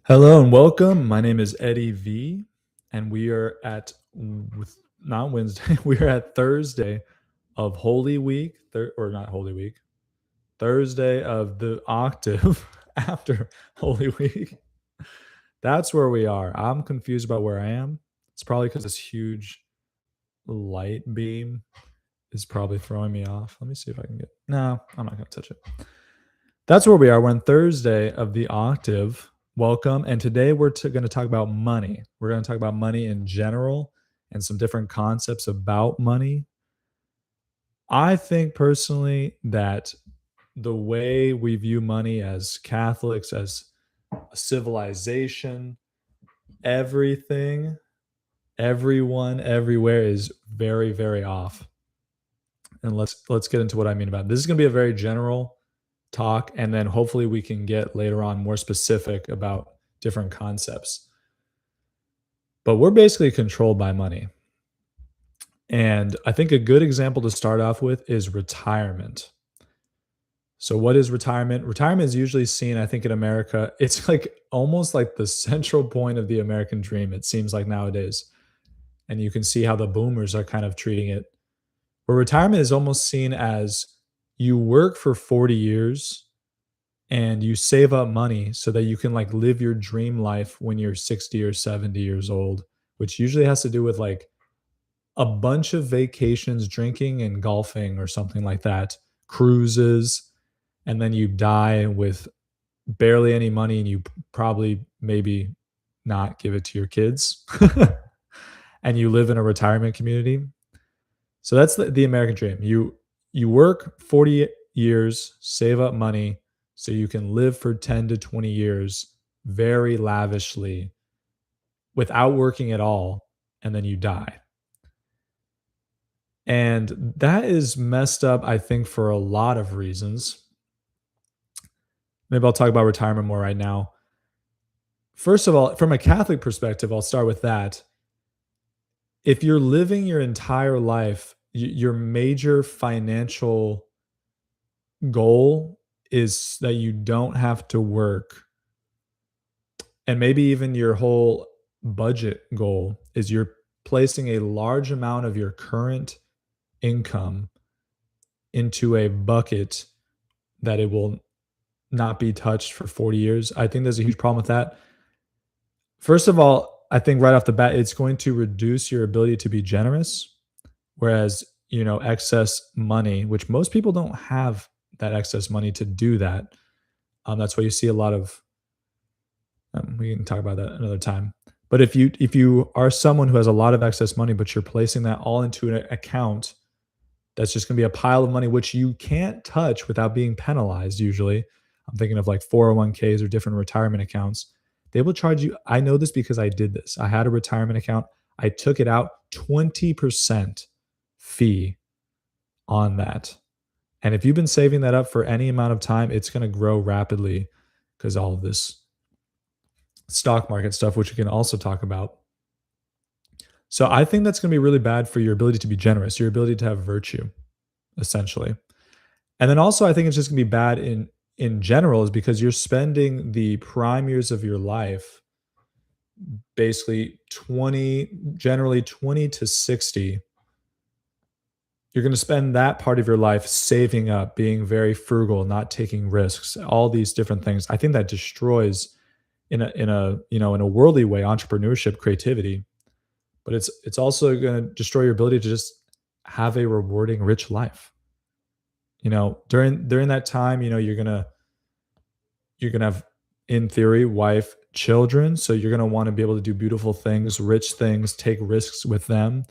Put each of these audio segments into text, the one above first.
Hello and welcome. My name is Eddie V, and we are at not Wednesday. We are at Thursday of Holy Week, or not Holy Week, Thursday of the octave after Holy Week. That's where we are. I'm confused about where I am. It's probably because this huge light beam is probably throwing me off. Let me see if I can get. No, I'm not going to touch it. That's where we are. We're on Thursday of the octave. Welcome. And today we're going to talk about money. We're going to talk about money in general and some different concepts about money. I think personally that the way we view money as Catholics, as a civilization, everything, everyone, everywhere is very, very off. And let's get into what I mean about it. This is going to be a very general talk, and then hopefully we can get later on more specific about different concepts. But we're basically controlled by money. And I think a good example to start off with is retirement. So what is retirement? Retirement is usually seen, I think, in America, it's like almost like the central point of the American dream, it seems like nowadays. And you can see how the boomers are kind of treating it. Where retirement is almost seen as you work for 40 years and you save up money so that you can like live your dream life when you're 60 or 70 years old, which usually has to do with like a bunch of vacations, drinking and golfing or something like that, cruises, and then you die with barely any money and you probably maybe not give it to your kids. And you live in a retirement community. So that's the American dream. You work 40 years, save up money so you can live for 10 to 20 years very lavishly without working at all, and then you die. And that is messed up, I think, for a lot of reasons. Maybe I'll talk about retirement more right now. First of all, from a Catholic perspective, I'll start with that. If you're living your entire life, your major financial goal is that you don't have to work, and maybe even your whole budget goal is you're placing a large amount of your current income into a bucket that it will not be touched for 40 years. I think there's a huge problem with that. First of all, I think right off the bat, it's going to reduce your ability to be generous. Whereas, excess money, which most people don't have that excess money to do that. That's why you see a lot of, we can talk about that another time. But if you are someone who has a lot of excess money, but you're placing that all into an account, that's just going to be a pile of money, which you can't touch without being penalized usually. I'm thinking of like 401ks or different retirement accounts. They will charge you. I know this because I did this. I had a retirement account. I took it out, 20% fee on that. And if you've been saving that up for any amount of time, it's going to grow rapidly because all of this stock market stuff, which we can also talk about. So I think that's going to be really bad for your ability to be generous, your ability to have virtue, essentially. And then also, I think it's just going to be bad in general, is because you're spending the prime years of your life, basically generally 20 to 60. You're going to spend that part of your life saving up, being very frugal, not taking risks, all these different things. I think that destroys in a worldly way entrepreneurship, creativity, but it's also going to destroy your ability to just have a rewarding, rich life. During that time, you're gonna have, in theory, wife, children. So you're gonna want to be able to do beautiful things, rich things, take risks with them.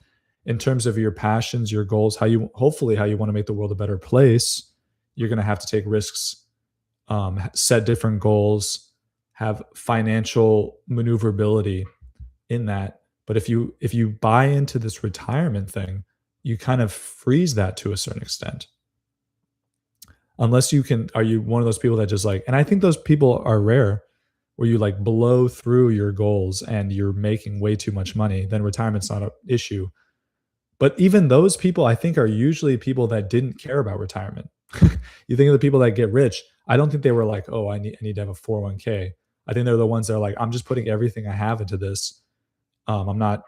In terms of your passions, your goals, how you want to make the world a better place, you're gonna have to take risks, set different goals, have financial maneuverability in that. But if you buy into this retirement thing, you kind of freeze that to a certain extent. Unless are you one of those people that just like, and I think those people are rare, where you like blow through your goals and you're making way too much money, then retirement's not an issue. But even those people, I think, are usually people that didn't care about retirement. You think of the people that get rich, I don't think they were like, oh, I need to have a 401k. I think they're the ones that are like, I'm just putting everything I have into this. I'm not,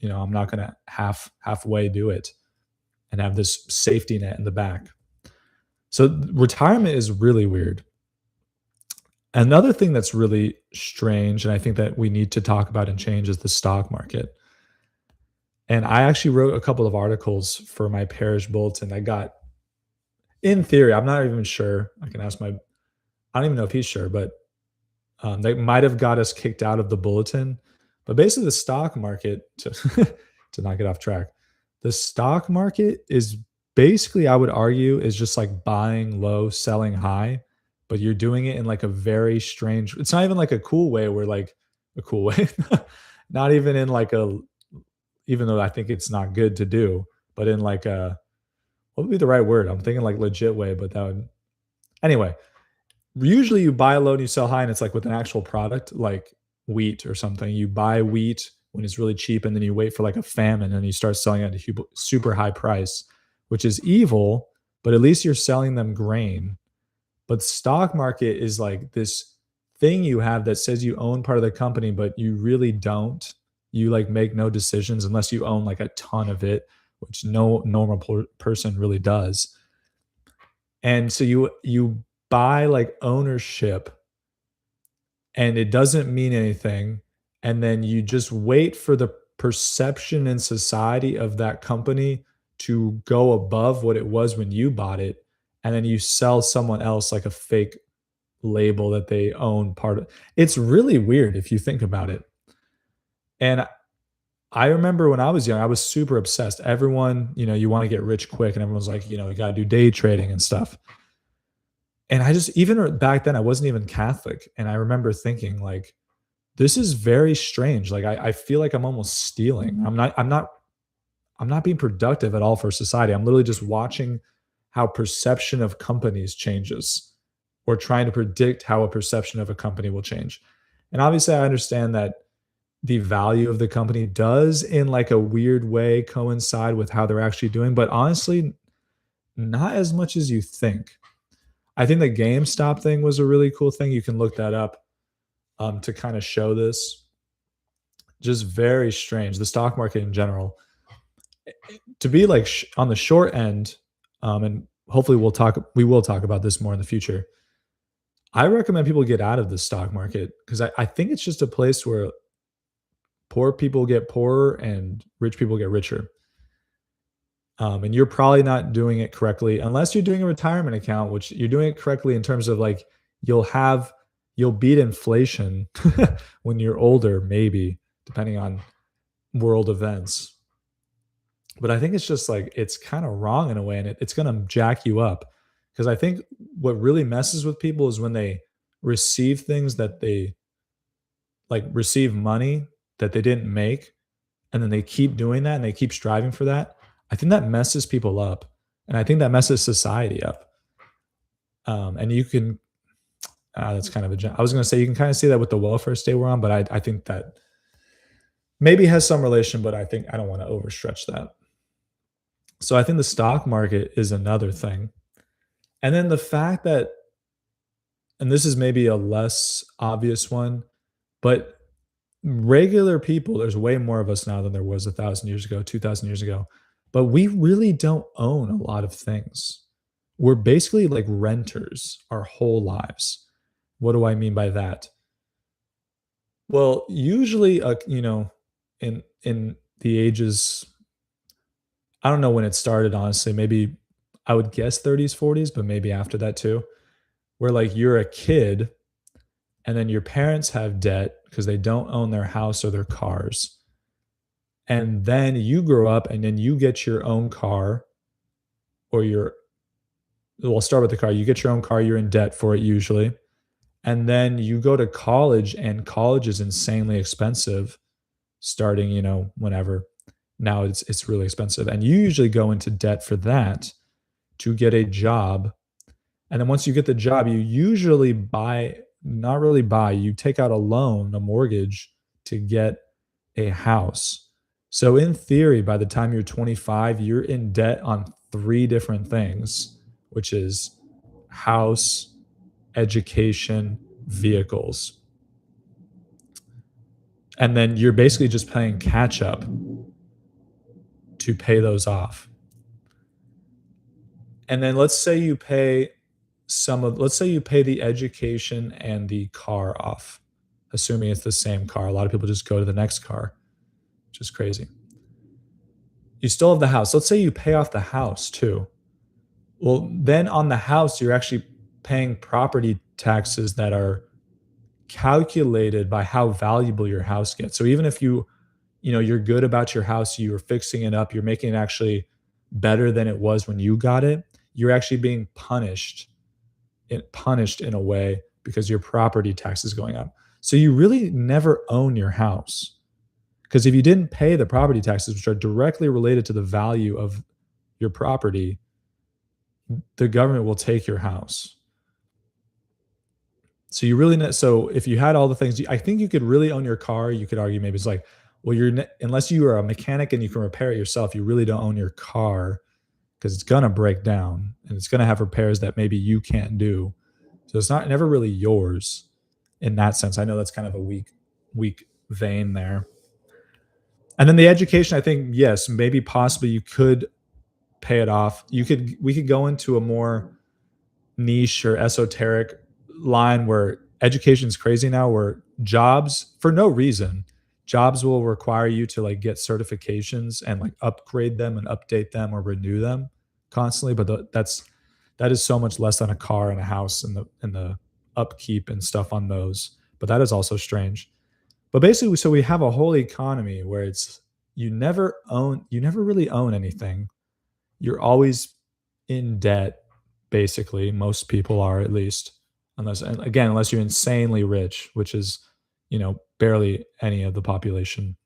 I'm not gonna halfway do it and have this safety net in the back. So retirement is really weird. Another thing that's really strange, and I think that we need to talk about and change, is the stock market. And I actually wrote a couple of articles for my parish bulletin that got, in theory, I'm not even sure. I can ask I don't even know if he's sure, but they might have got us kicked out of the bulletin. But basically, the stock market, to, to not get off track, the stock market is basically, I would argue, is just like buying low, selling high, but you're doing it in like a very strange, it's not even like a cool way where like a cool way, not even in like a, even though I think it's not good to do, but in like a, what would be the right word? I'm thinking like legit way, but that would, anyway, usually you buy low and you sell high, and it's like with an actual product like wheat or something. You buy wheat when it's really cheap, and then you wait for like a famine and you start selling at a super high price, which is evil, but at least you're selling them grain. But stock market is like this thing you have that says you own part of the company, but you really don't. You like make no decisions unless you own like a ton of it, which no normal person really does. And so you buy like ownership, and it doesn't mean anything, and then you just wait for the perception in society of that company to go above what it was when you bought it, and then you sell someone else like a fake label that they own part of. It's really weird if you think about it. And I remember when I was young, I was super obsessed. Everyone, you want to get rich quick, and everyone's like, you got to do day trading and stuff. And I just, even back then, I wasn't even Catholic. And I remember thinking, like, this is very strange. Like, I feel like I'm almost stealing. I'm not being productive at all for society. I'm literally just watching how perception of companies changes, or trying to predict how a perception of a company will change. And obviously, I understand that the value of the company does, in like a weird way, coincide with how they're actually doing, but honestly, not as much as you think. I think the GameStop thing was a really cool thing. You can look that up to kind of show this. Just very strange. The stock market in general, to be like on the short end, and hopefully we will talk about this more in the future. I recommend people get out of the stock market because I think it's just a place where poor people get poorer and rich people get richer. And you're probably not doing it correctly unless you're doing a retirement account, which you're doing it correctly in terms of like you'll have you'll beat inflation when you're older, maybe depending on world events. But I think it's just like it's kind of wrong in a way, and it's going to jack you up because I think what really messes with people is when they receive things that they like receive money that they didn't make, and then they keep doing that and they keep striving for that. I think that messes people up, and I think that messes society up. And you can, that's kind of I was going to say you can kind of see that with the welfare state we're on, but I think that maybe has some relation, but I think I don't want to overstretch that. So I think the stock market is another thing. And then the fact that, and this is maybe a less obvious one, but regular people, there's way more of us now than there was 1,000 years ago, 2,000 years ago, but we really don't own a lot of things. We're basically like renters our whole lives. What do I mean by that? Well, usually, in the ages, I don't know when it started, honestly. Maybe I would guess 30s, 40s, but maybe after that too, where like you're a kid and then your parents have debt because they don't own their house or their cars. And then you grow up and then you get your own car, or well, I'll start with the car. You get your own car, you're in debt for it usually. And then you go to college, and college is insanely expensive starting, whenever. Now it's really expensive. And you usually go into debt for that to get a job. And then once you get the job, you usually not really buy, you take out a loan, a mortgage to get a house. So in theory, by the time you're 25, you're in debt on three different things, which is house, education, vehicles. And then you're basically just playing catch up to pay those off. And then let's say you pay the education and the car off, assuming it's the same car. A lot of people just go to the next car, which is crazy. You still have the house. Let's say you pay off the house too. Well, then on the house, you're actually paying property taxes that are calculated by how valuable your house gets. So even if you're good about your house, you're fixing it up, you're making it actually better than it was when you got it, you're actually being punished in a way because your property tax is going up. So you really never own your house. Because if you didn't pay the property taxes, which are directly related to the value of your property, the government will take your house. So you really so if you had all the things, I think you could really own your car. You could argue maybe it's like, well, unless you are a mechanic and you can repair it yourself, you really don't own your car because it's gonna break down and it's gonna have repairs that maybe you can't do. So it's not never really yours in that sense. I know that's kind of a weak vein there. And then the education, I think, yes, maybe possibly you could pay it off. We could go into a more niche or esoteric line where education is crazy now, where jobs for no reason, jobs will require you to like get certifications and like upgrade them and update them or renew them constantly. But that is so much less than a car and a house and the upkeep and stuff on those. But that is also strange. But basically, so we have a whole economy where it's you never really own anything. You're always in debt, basically. Most people are, at least, unless you're insanely rich, which is, barely any of the population.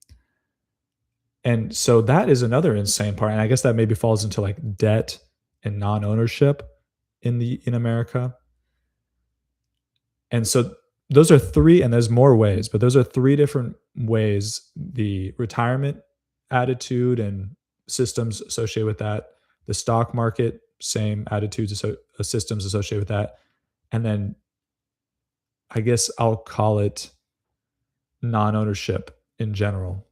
And so that is another insane part. And I guess that maybe falls into like debt and non-ownership in America. And so those are three, and there's more ways, but those are three different ways: the retirement attitude and systems associated with that, the stock market, same attitudes, systems associated with that, and then I guess I'll call it non-ownership in general.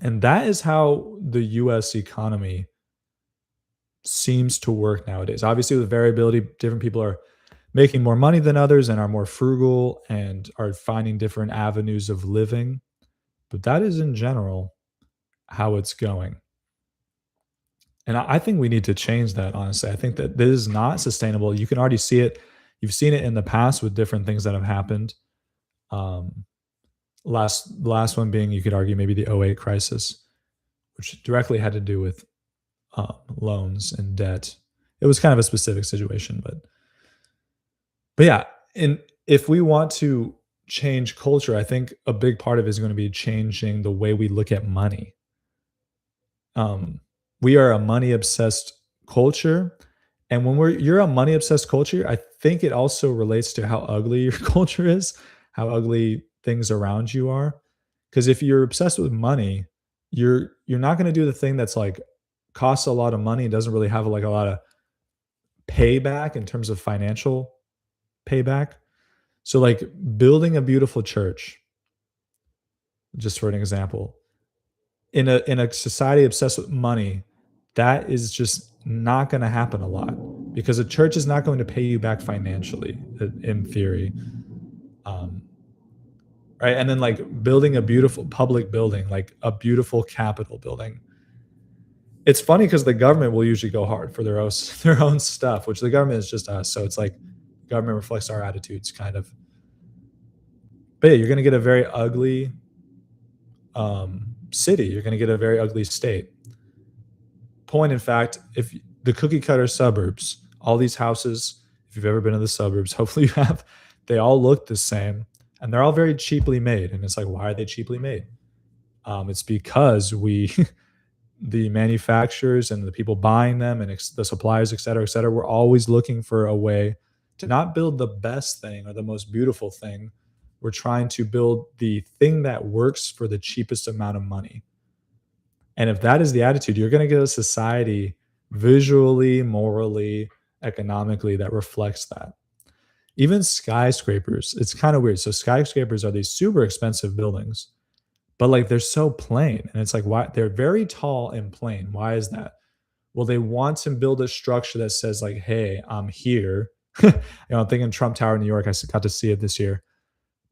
And that is how the US economy seems to work nowadays. Obviously, with variability, different people are making more money than others and are more frugal and are finding different avenues of living. But that is in general how it's going. And I think we need to change that, honestly. I think that this is not sustainable. You can already see it. You've seen it in the past with different things that have happened. Um, last one being, you could argue, maybe the '08 crisis, which directly had to do with loans and debt. It was kind of a specific situation, but yeah, and if we want to change culture, I think a big part of it is going to be changing the way we look at money. Um, we are a money obsessed culture, and when you're a money obsessed culture, I think it also relates to how ugly your culture is, how ugly things around you are. Because if you're obsessed with money, you're not going to do the thing that's like costs a lot of money and doesn't really have like a lot of payback in terms of financial payback. So like building a beautiful church, just for an example, in a society obsessed with money, that is just not going to happen a lot because a church is not going to pay you back financially, in theory. Um, right, and then like building a beautiful public building, like a beautiful Capitol building. It's funny because the government will usually go hard for their own their own stuff, which the government is just us. So it's like government reflects our attitudes, kind of. But yeah, you're going to get a very ugly city. You're going to get a very ugly state. Point in fact, if the cookie cutter suburbs, all these houses, if you've ever been to the suburbs, hopefully you have, they all look the same and they're all very cheaply made. And it's like, why are they cheaply made? It's because the manufacturers and the people buying them and the suppliers, et cetera, we're always looking for a way to not build the best thing or the most beautiful thing. We're trying to build the thing that works for the cheapest amount of money. And if that is the attitude, you're going to get a society visually, morally, economically that reflects that. Even skyscrapers, it's kind of weird. So skyscrapers are these super expensive buildings. but like they're so plain. And it's like, why they're very tall and plain. Why is that? Well, they want to build a structure that says, like, hey, I'm here. I'm thinking Trump Tower in New York. Got to see it this year.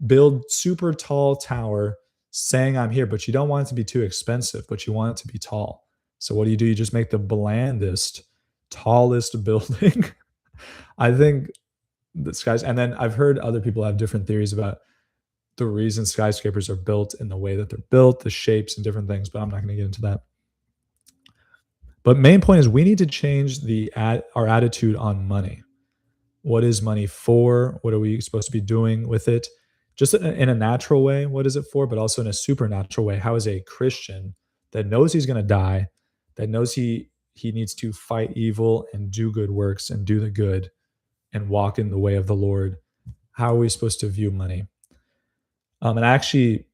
Build super tall tower saying I'm here, but you don't want it to be too expensive, but you want it to be tall. So what do? You just make the blandest, tallest building. I think the skies, and then I've heard other people have different theories about the reason skyscrapers are built in the way that they're built, the shapes and different things, but I'm not going to get into that. But main point is we need to change our attitude on money. What is money for? What are we supposed to be doing with it? Just in a natural way, what is it for? But also in a supernatural way. How is a Christian that knows he's going to die, that knows he needs to fight evil and do good works and do the good and walk in the way of the Lord? How are we supposed to view money? And actually,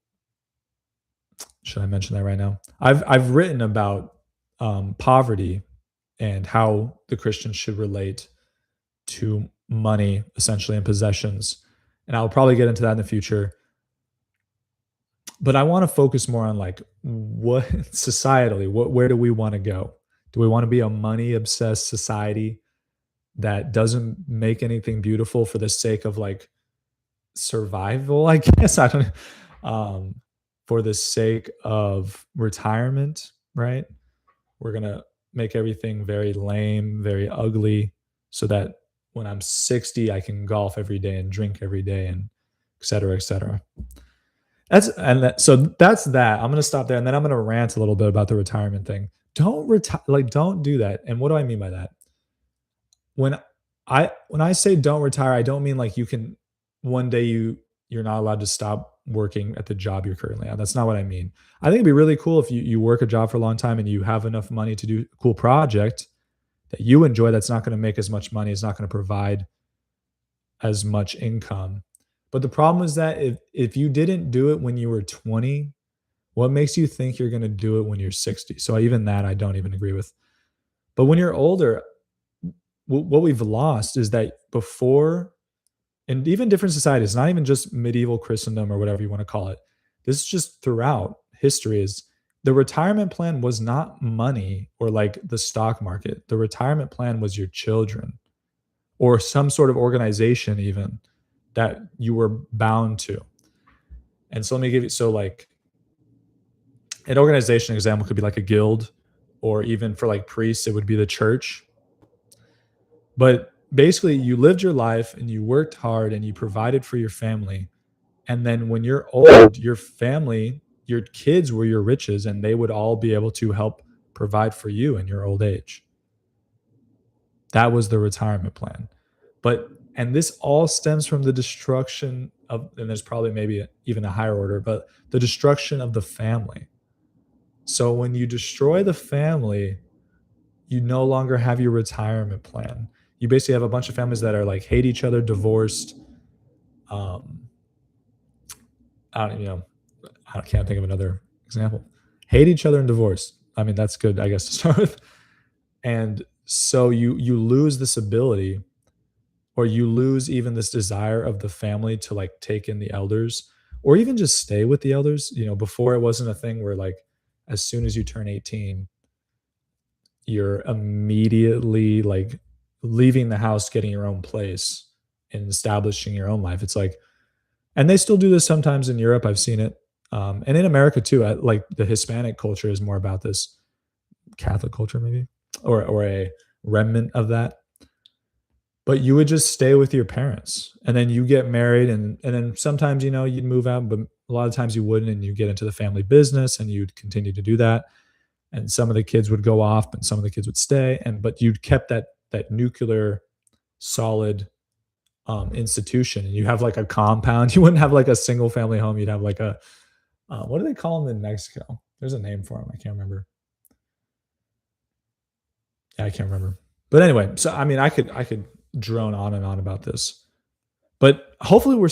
should I mention that right now? I've written about poverty and how the Christians should relate to money, essentially, and possessions. And I'll probably get into that in the future. But I want to focus more on like what societally, where do we want to go? Do we want to be a money obsessed society that doesn't make anything beautiful for the sake of like survival, I guess? I don't for the sake of retirement, right? We're gonna make everything very lame, very ugly, so that when I'm 60, I can golf every day and drink every day and et cetera, et cetera. So that's that. I'm gonna stop there and then I'm gonna rant a little bit about the retirement thing. Don't retire, like don't do that. And what do I mean by that? When when I say don't retire, I don't mean like you can one day you're not allowed to stop working at the job you're currently at. That's not what I mean. I think it'd be really cool if you work a job for a long time and you have enough money to do a cool project that you enjoy that's not going to make as much money, it's not going to provide as much income. But the problem is that if you didn't do it when you were 20, what makes you think you're going to do it when you're 60? So even that I don't even agree with. But when you're older, what we've lost is that before, and even different societies, not even just medieval Christendom or whatever you want to call it. This is just throughout history is the retirement plan was not money or like the stock market. The retirement plan was your children or some sort of organization even that you were bound to. And so let me give you, so like an organization example could be like a guild, or even for like priests, it would be the church. But basically, you lived your life and you worked hard and you provided for your family. And then when you're old, your family, your kids were your riches, and they would all be able to help provide for you in your old age. That was the retirement plan. And this all stems from the destruction of, and there's probably maybe even a higher order, but the destruction of the family. So when you destroy the family, you no longer have your retirement plan. You basically have a bunch of families that are like hate each other, divorced. Um, I don't, I can't think of another example. Hate each other and divorced. I mean, that's good, I guess, to start with. And so you lose this ability, or you lose even this desire of the family to like take in the elders, or even just stay with the elders. Before it wasn't a thing where like as soon as you turn 18, you're immediately like leaving the house, getting your own place and establishing your own life. It's like, and they still do this sometimes in Europe. I've seen it. And in America too, like the Hispanic culture is more about this, Catholic culture maybe, or a remnant of that. But you would just stay with your parents and then you get married, and then sometimes, you'd move out, but a lot of times you wouldn't, and you get into the family business and you'd continue to do that. And some of the kids would go off, but some of the kids would stay. But you'd kept that nuclear solid institution, and you have like a compound. You wouldn't have like a single family home. You'd have like a what do they call them in Mexico? There's a name for them. I can't remember. Yeah, I can't remember. But anyway, so I mean, I could drone on and on about this, but hopefully we're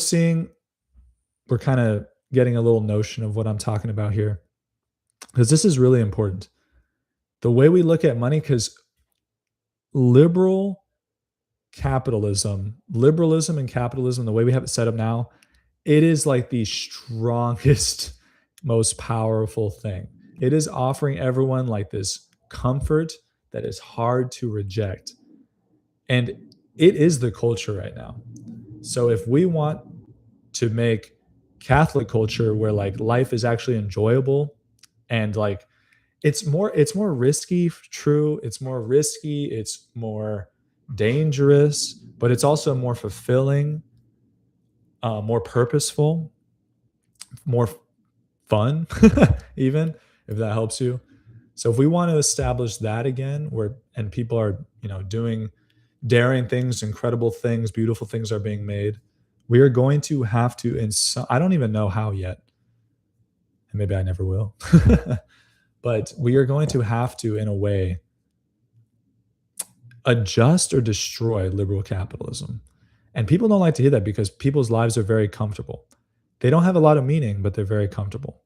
kind of getting a little notion of what I'm talking about here, because this is really important. The way we look at money, because liberal liberalism and capitalism, the way we have it set up now, it is like the strongest most powerful thing. It is offering everyone like this comfort that is hard to reject. And it is the culture right now. So if we want to make Catholic culture where like life is actually enjoyable and like it's more risky, true, it's more risky, it's more dangerous, but it's also more fulfilling, more purposeful, more fun, even if that helps you. So if we want to establish that again, where and people are, doing daring things, incredible things, beautiful things are being made, we are going to have to, in some, I don't even know how yet, and maybe I never will, but we are going to have to, in a way, adjust or destroy liberal capitalism. And people don't like to hear that because people's lives are very comfortable. They don't have a lot of meaning, but they're very comfortable.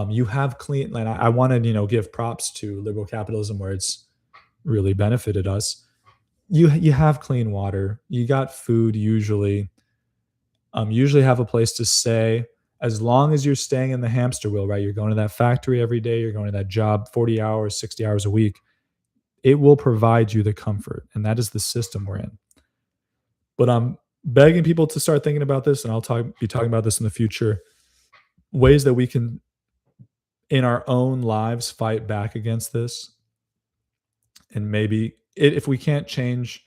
You have clean, and I want to, give props to liberal capitalism where it's really benefited us. You have clean water, you got food usually, usually have a place to stay. As long as you're staying in the hamster wheel, right? You're going to that factory every day, you're going to that job 40 hours, 60 hours a week. It will provide you the comfort, and that is the system we're in. But I'm begging people to start thinking about this, and be talking about this in the future. Ways that we can, in our own lives, fight back against this, and maybe if we can't change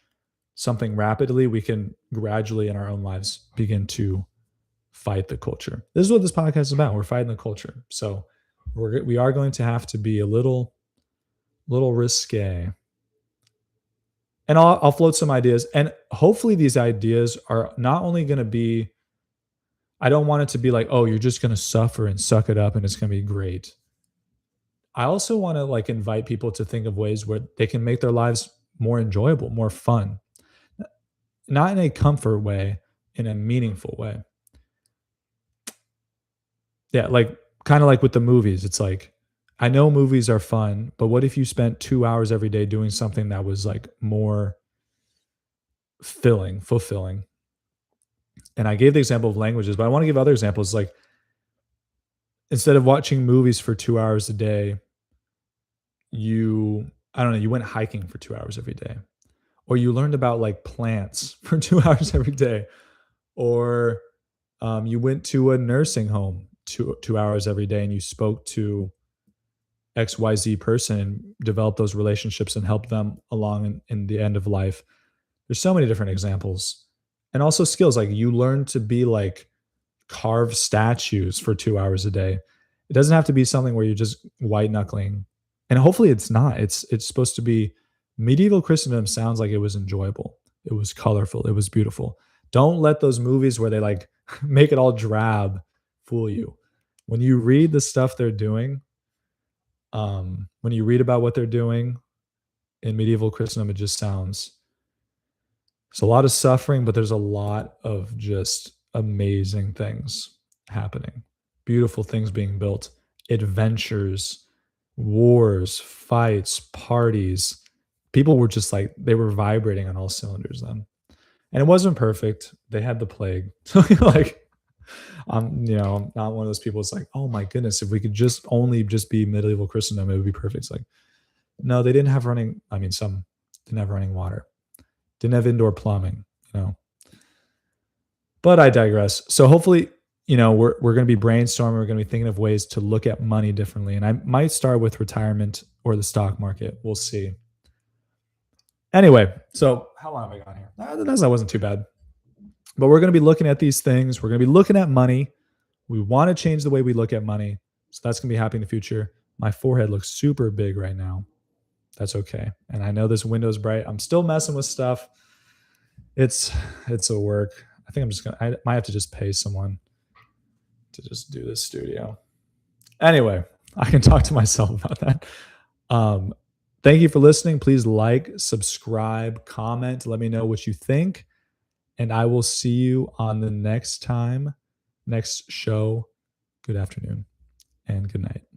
something rapidly, we can gradually in our own lives begin to fight the culture. This is what this podcast is about. We're fighting the culture. So we are going to have to be a little risque. And I'll float some ideas. And hopefully these ideas are not only going to be, I don't want it to be like, oh, you're just going to suffer and suck it up and it's going to be great. I also want to like invite people to think of ways where they can make their lives more enjoyable, more fun, not in a comfort way, in a meaningful way. Yeah, like kind of like with the movies. It's like, I know movies are fun, but what if you spent 2 hours every day doing something that was like more fulfilling? And I gave the example of languages, but I want to give other examples. Like instead of watching movies for 2 hours a day, I don't know, you went hiking for 2 hours every day, or you learned about like plants for 2 hours every day, or you went to a nursing home 2 hours every day and you spoke to XYZ person and developed those relationships and helped them along in the end of life. There's so many different examples. And also skills, like you learn to be like carve statues for 2 hours a day. It doesn't have to be something where you're just white knuckling. And hopefully it's not. It's supposed to be, medieval Christendom sounds like it was enjoyable. It was colorful. It was beautiful. Don't let those movies where they like make it all drab fool you. When you read the stuff they're doing, when you read about what they're doing in medieval Christendom, it just sounds, there's a lot of suffering, but there's a lot of just amazing things happening, beautiful things being built, adventures, wars, fights, parties. People were just like, they were vibrating on all cylinders then. And it wasn't perfect. They had the plague. So like, I'm not one of those people. It's like, oh my goodness, if we could just only just be medieval Christendom, it would be perfect. It's like, no, they didn't have running. I mean, some didn't have running water, didn't have indoor plumbing. But I digress. So hopefully, we're going to be brainstorming. We're going to be thinking of ways to look at money differently. And I might start with retirement or the stock market. We'll see. Anyway, so how long have I got here? That wasn't too bad. But we're going to be looking at these things. We're going to be looking at money. We want to change the way we look at money. So that's going to be happening in the future. My forehead looks super big right now. That's okay. And I know this window's bright. I'm still messing with stuff. It's a work. I think I might have to just pay someone to just do this studio. Anyway, I can talk to myself about that. Thank you for listening. Please like, subscribe, comment. Let me know what you think. And I will see you on the next show. Good afternoon and good night.